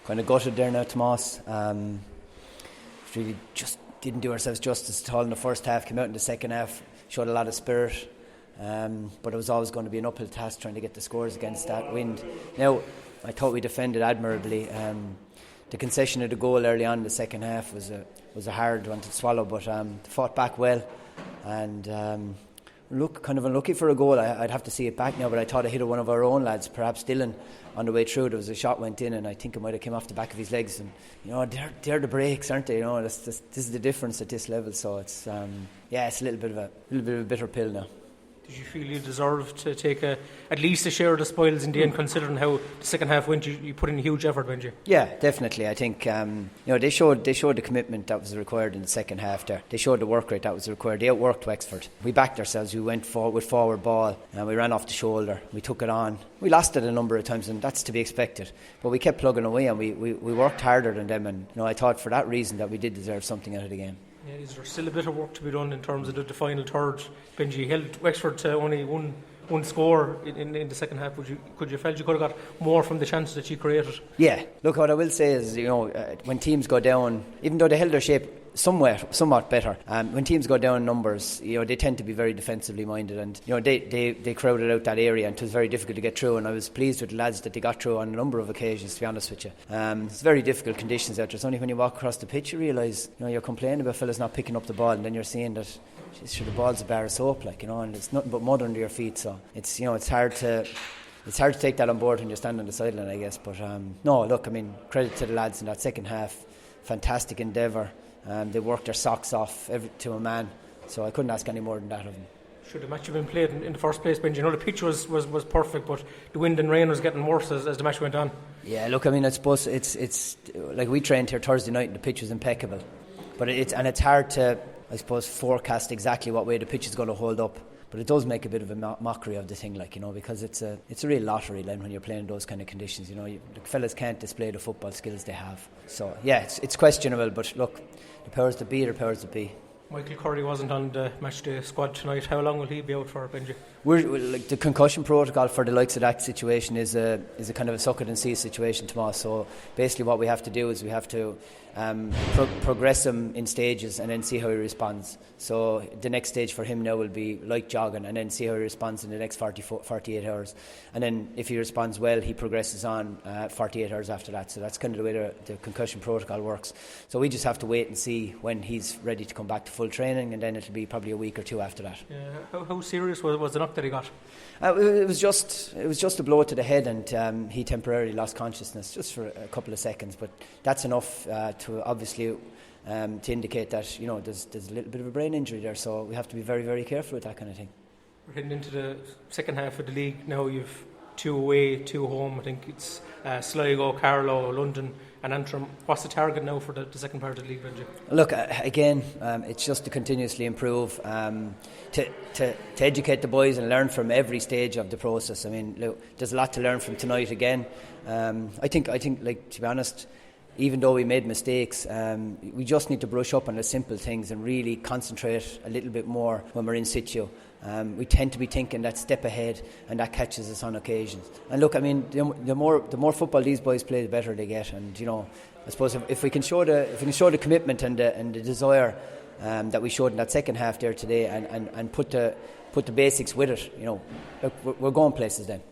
kind of gutted there now, Tomas. Really just didn't do ourselves justice at all in the first half. Came out in the second half, showed a lot of spirit, but it was always going to be an uphill task trying to get the scores against that wind. Now, I thought we defended admirably. The concession of the goal early on in the second half was a hard one to swallow, but fought back well, and look, kind of unlucky for a goal. I'd have to see it back now, but I thought I hit one of our own lads, perhaps Dylan, on the way through. There was a shot went in, and I think it might have come off the back of his legs. And they're the breaks, aren't they? This is the difference at this level. So it's it's a little bit of a bitter pill now. Did you feel you deserved to take at least a share of the spoils in the end, considering how the second half went? You put in a huge effort, Benji. Yeah, definitely. I think they showed the commitment that was required in the second half. There, they showed the work rate that was required. They outworked Wexford. We backed ourselves. We went with forward ball, and we ran off the shoulder. We took it on. We lost it a number of times, and that's to be expected. But we kept plugging away, and we worked harder than them. And I thought for that reason that we did deserve something out of the game. Yeah, is there still a bit of work to be done in terms of the final third? Benji held Wexford to only one score in the second half. Could you felt you could have got more from the chances that you created? Yeah, look, what I will say is, when teams go down, even though they held their shape somewhat better, when teams go down in numbers, they tend to be very defensively minded, and they crowded out that area, and it was very difficult to get through. And I was pleased with the lads that they got through on a number of occasions, to be honest with you. It's very difficult conditions out there. It's only when you walk across the pitch you realise you're complaining about fellas not picking up the ball, and then you're seeing that the ball's a bar of soap, and it's nothing but mud under your feet. So it's hard to take that on board when you stand on the sideline, I guess. But no, look, I mean, credit to the lads in that second half. Fantastic endeavour. They worked their socks off to a man, so I couldn't ask any more than that of them. Should the match have been played in the first place, Benji? The pitch was perfect, but the wind and rain was getting worse as the match went on. Yeah, look, I mean, I suppose it's like we trained here Thursday night and the pitch was impeccable, but it's hard to, I suppose, forecast exactly what way the pitch is going to hold up. But it does make a bit of a mockery of the thing, because it's a real lottery then when you're playing those kind of conditions. The fellas can't display the football skills they have. So yeah, it's questionable. But look, the powers that be are the powers that be. Michael Curry wasn't on the matchday squad tonight. How long will he be out for, Benji? The concussion protocol for the likes of that situation is a kind of a suck it and see situation, Tomas. So basically what we have to do is we have to progress him in stages and then see how he responds. So the next stage for him now will be like jogging, and then see how he responds in the next 48 hours. And then if he responds well, he progresses on 48 hours after that. So that's kind of the way the concussion protocol works. So we just have to wait and see when he's ready to come back to full training, and then it'll be probably a week or two after that. Yeah. How serious was the knock that he got? It was just a blow to the head, and he temporarily lost consciousness just for a couple of seconds. But that's enough to obviously to indicate that there's a little bit of a brain injury there. So we have to be very, very careful with that kind of thing. We're heading into the second half of the league now. You've 2 away, 2 home. I think it's Sligo, Carlow, London and Antrim. What's the target now for the second part of the league, Benji? Look, again, it's just to continuously improve, to educate the boys and learn from every stage of the process. I mean, look, there's a lot to learn from tonight again. I think, like, to be honest, even though we made mistakes, we just need to brush up on the simple things and really concentrate a little bit more when we're in situ. We tend to be thinking that step ahead, and that catches us on occasions. And look, I mean, the more football these boys play, the better they get. And I suppose if we can show the commitment and the desire that we showed in that second half there today, and put the basics with it, look, we're going places then.